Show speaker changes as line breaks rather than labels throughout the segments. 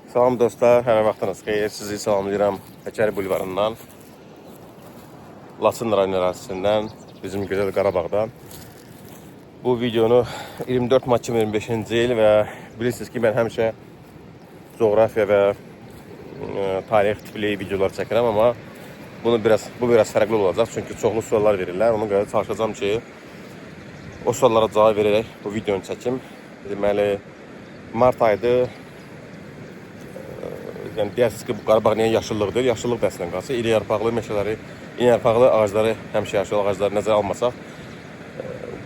Salam dostlar, hər vaxtınız xeyir. Sizi salamlayıram Həkəri bulvarından, Laçın rayon ərazisindən, bizim gözəl Qarabağdan. Bu videonu 24 Mart 2025-ci il və bilirsiniz ki, mən həmişə coğrafiya və tarix tipli videolar çəkirəm, amma bu biraz fərqli olacaq, çünki çoxlu suallar verirlər. Ona görə çalışacağım ki, o suallara cavab verərək bu videonu çəkim. Deməli, Mart ayıdır. Yəni deyirsiniz ki, bu Qarabağ niyə yaşıllıqdır? Yaşıllıq da əslində qalsa, iri yarpaqlı meşələri, iri yarpaqlı ağacları, həmişə yaşıl ağacları nəzərə almasaq,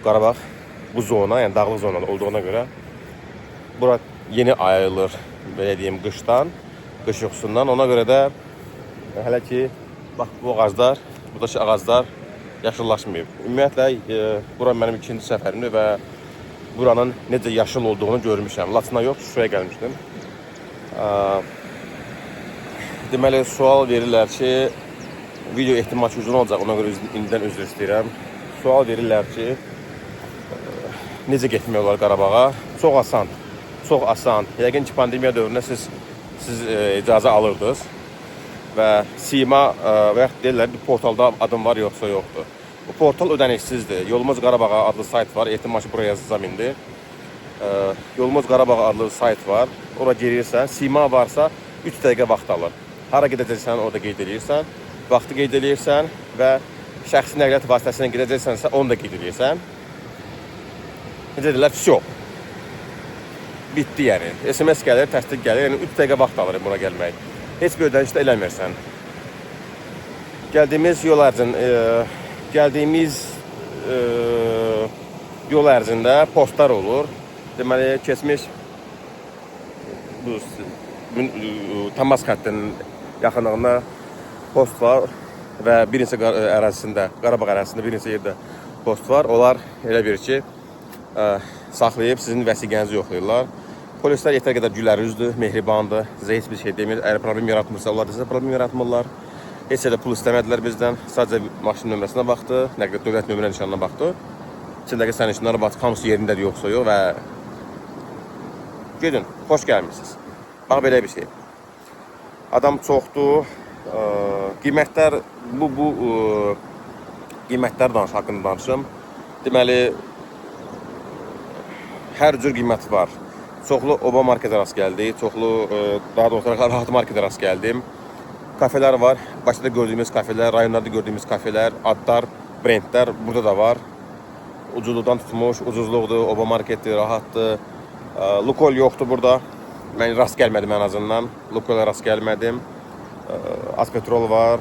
Qarabağ bu zona, yəni dağlıq zonada olduğuna görə bura yeni ayılır, belə deyim, qışdan, qış yuxusundan. Ona görə də hələ ki, bax bu ağaclar, buradakı ağaclar yaşıllaşmayıb. Ümumiyyətlə, bura mənim ikinci səfərimdir və buranın necə yaşıl olduğunu görmüşəm. Laçına yox, Şuşaya gəlmişdim. Deməli, sual verirlər ki, video ehtimal ki uzun olacaq, ona görə indidən üzr istəyirəm. Sual verirlər ki, necə getmək olar Qarabağa? Çox asan, çox asan. Yəqin ki, pandemiya dövründə siz icazə alırdınız və Sima və yaxud deyirlər, bir portalda adım var, yoxsa yoxdur. Bu portal ödəniksizdir. Yolumuz Qarabağa adlı sayt var, ehtimal ki, buraya yazacağım indi. Yolumuz Qarabağa adlı sayt var, ora girirsən, Sima varsa 3 dəqiqə vaxt alır. Hara gedəcəksən, orada qeyd edirsən, vaxtı qeyd edirsən və şəxsi nəqliyyat vasitəsilə gedəcəksənsə, onu da qeyd edirsən. Necə deyirlər, vəsiyo. Bitdi yəni. SMS gəlir, təsdiq gəlir, yəni 3 dəqiqə vaxt alır buna gəlmək. Heç bir ödəniş də eləmirsən. Gəldiyimiz yol ərzində postlar olur. Deməli, keçmiş bu təmas xəttinin yaxınlığında post var və bir neçə ərazisində, Qarabağ ərazisində bir neçə yerdə post var. Onlar elə bir ki, saxlayıb sizin vəsiqənizi yoxlayırlar. Polislər yetər qədər gülərüzdür, mehribandır, sizə heç bir şey demir. Əgər problem yaratmırsa, onlar sizə problem yaratmırlar. Heç də pul istəmədilər bizdən. Sadəcə maşın nömrəsinə baxdı, nəqliyyat dövlət nömrə nişanına baxdı. İçindəki sərnişinlərə baxdı, hamısı yerindədir, yoxsa yox və gedin, xoş gəlmişsiniz. Bax, belə bir şey. Adam çoxdur, qiymətlər, qiymətlər haqqında danışım. Deməli, hər cür qiymət var. Çoxlu oba marketə rast gəldik, çoxlu, daha doğrusu rahat marketə rast gəldim. Kafelər var, başda gördüyümüz kafelər, rayonlarda gördüyümüz kafelər, adlar, brendlər burada da var. Ucuzluqdan tutmuş, ucuzluqdur, oba marketdir, rahatdır. Lukol yoxdur burada. Mən rast gəlmədim ən azından. Lukola rast gəlmədim. Azpetrol var.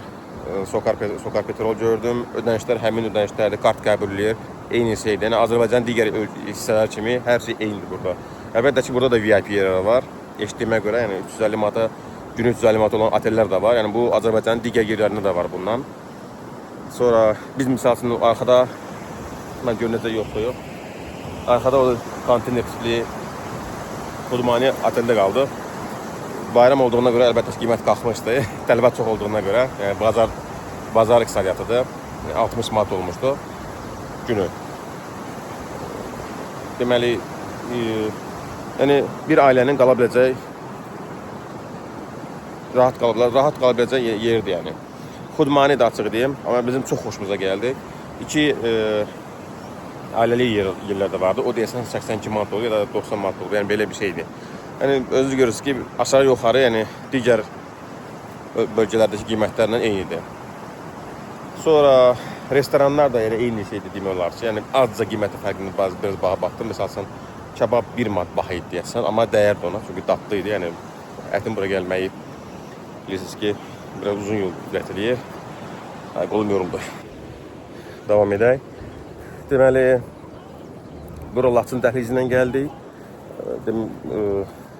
Sokar petrol gördüm. Ödənişlər həmin ödənişlərdir. Kart qəbul edir. Eyni şeydir. Yəni Azərbaycanın digər hissələr kimi hər şey eynidir burada. Əlbəttə ki, burada da VIP yerləri var. Eşitdiyimə görə, yəni 350 manata, günü 350 manat olan otellər də var. Yəni bu Azərbaycanın digər yerlərində də var bundan. Sonra biz misal üçün arxada, mən görünəcək yoxsa yox. Arxada o konteyner tipli Xudmani oteldə qaldı. Bayram olduğuna görə əlbəttə qiymət qalxmışdı. Tələbat çox olduğuna görə, yəni bazar iqtisadiyatıdır. 60 manat olmuşdu günü. Deməli, yəni bir ailənin qala biləcək, rahat qala biləcək yerdir yəni. Xudmani də açıq deyim, amma bizim çox xoşumuza gəldi. İki ailəli yerlər də vardı. O deyəsən 82 manat oldu ya da 90 manat oldu. Yəni belə bir şeydir. Yəni özünüz görürsünüz ki, aşağı yuxarı, yəni digər bölgələrdəki qiymətlərlə eynidir. Sonra restoranlar da elə eyni şeydir demək olar ki, yəni azca qiyməti fərqini biraz baha baxdım. Məsələn, kebab 1 manat baha idi deyəsən, amma dəyərdi ona, çünki dadlı idi. Yəni ətin bura gəlməyi bilirsiniz ki, biraz uzun yol gətirir. Qolum yoruldu. Davam edək. Deməli, bura Laçın dəhlizindən gəldik.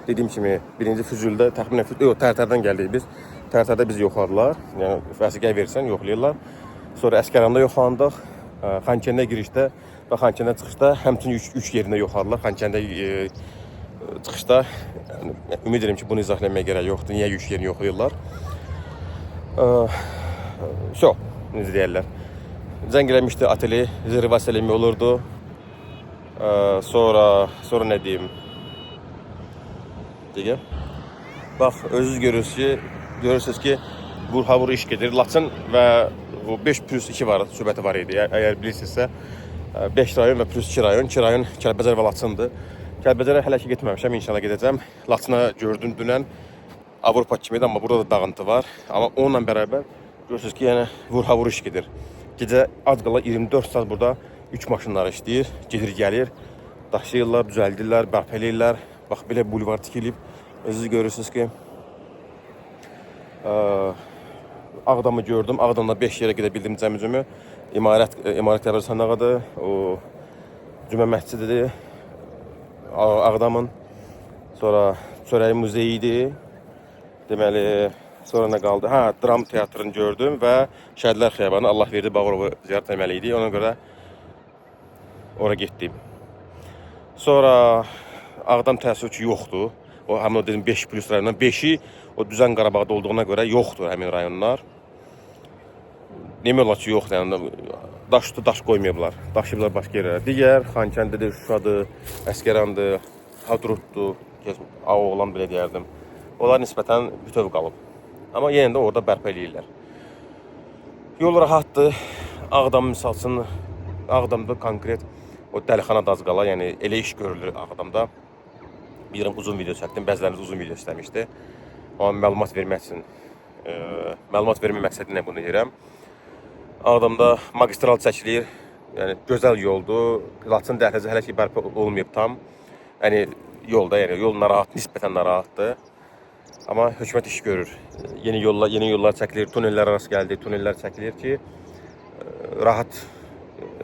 Dediyim kimi, birinci Füzuldə, təxminən Tərtərdən gəldik biz. Tərtərdə bizi yoxladılar. Yəni, vəsiqə verirsən, yoxlayırlar. Sonra Əskəranda yoxlandıq. Xankəndə girişdə və Xankəndə çıxışda həmçinin 3 yerində yoxladılar. Xankəndə çıxışda, ümid edirəm ki, bunu izah eləməyə gərək yoxdur. Niyə 3 yerini yoxlayırlar? Necə deyərlər? Zəng eləmişdi ateli, rezervasiya eləmək olurdu. Sonra nə deyim? Bax, özünüz görürsünüz ki, vur-havur iş gedir. Laçın və o 5+2 var, söhbəti var idi. Əgər bilirsinizsə, 5 rayon və +2 rayon, 2 rayon Kəlbəcər və Laçındır. Kəlbəcərə hələ ki getməmişəm, inşallah gedəcəm. Laçına gördüm dünən, Avropa kimidir, amma burada da dağıntı var. Amma onunla bərabər görürsünüz ki, yəni vur-havur iş gedir. Gecə az qala 24 saat burada yük maşınları işləyir, gedir gəlir, daşıyırlar, düzəldirlər, bərpa eləyirlər. Bax, belə bulvar tikilib. Özünüz görürsünüz ki, Ağdamı gördüm. Ağdamda 5 yerə gedə bildim cəmi-cümü. İmarət qəbirstanlığıdır, o Cümə məscididir Ağdamın. Sonra Çörək muzeyidir. Deməli, sonra nə qaldı? Hə, dram teatrını gördüm və Şəhidlər Xiyabanı, Allah verdi, Bağırovu ziyarət etməli idi. Ona görə ora getdim. Sonra Ağdam təəssüf ki, yoxdur. O həmin o dedim 5+ rayondan 5-i o Düzən Qarabağda olduğuna görə yoxdur həmin rayonlar. Demiyorlar ki, yoxdur, yəni daş qoymayıblar. Daşıyıblar başqa yerlərə. Digər Xankəndidir, Şuşadır, Əsgərandır, Hadrutdur, Ağoğlan belə deyərdim. Onlar nisbətən bütöv qalıb. Amma yenə də orada bərpa eləyirlər. Yol rahatdır. Ağdam misal üçün, Ağdamda konkret o dəlixana da az qala, yəni elə iş görülür Ağdamda. Bir uzun video çəkdim, bəziləriniz uzun video istəmişdi. Amma məlumat vermək üçün, məlumat vermək məqsədilə bunu deyirəm. Ağdamda magistral çəkilir, yəni gözəl yoldur. Laçın dəhlizi hələ ki bərpa olmayıb tam. Yəni yolda, yəni yol narahat, nisbətən narahatdır. Amma hökumət iş görür. Yeni yollar çəkilir, tunellər arası gəldi, tunellər çəkilir ki, rahat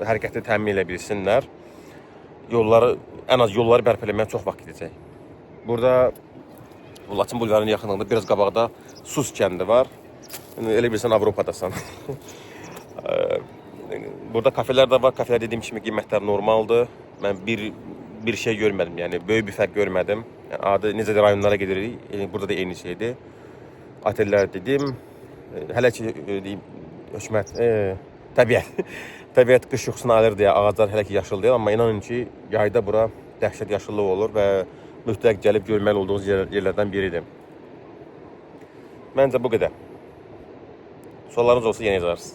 hərəkəti təmin edə bilsinlər. Ən az yolları bərpa eləməyə çox vaxt gedəcək. Burada Laçın bulvarının yaxınlığında biraz qabaqda Sus kəndi var. Elə bilirsən Avropadasan. Burada kafeler də var. Kafeler dediyim kimi qiymətlər normaldır. Mən bir şey görmədim, yəni böyük bir fərq görmədim. Yəni adi necə də rayonlara gedirik, yəni burada da eyni şeydir. Otellər dedim. Hələ ki deyim hökumət, təbiət qış yuxusunu alır deyə ağaclar hələ ki yaşıl deyil, amma inanın ki, yayda bura dəhşət yaşıllıq olur və mütləq gəlib görməli olduğunuz yerlərdən biridir. Məncə bu qədər. Sorularınız olsa yenə yazarız.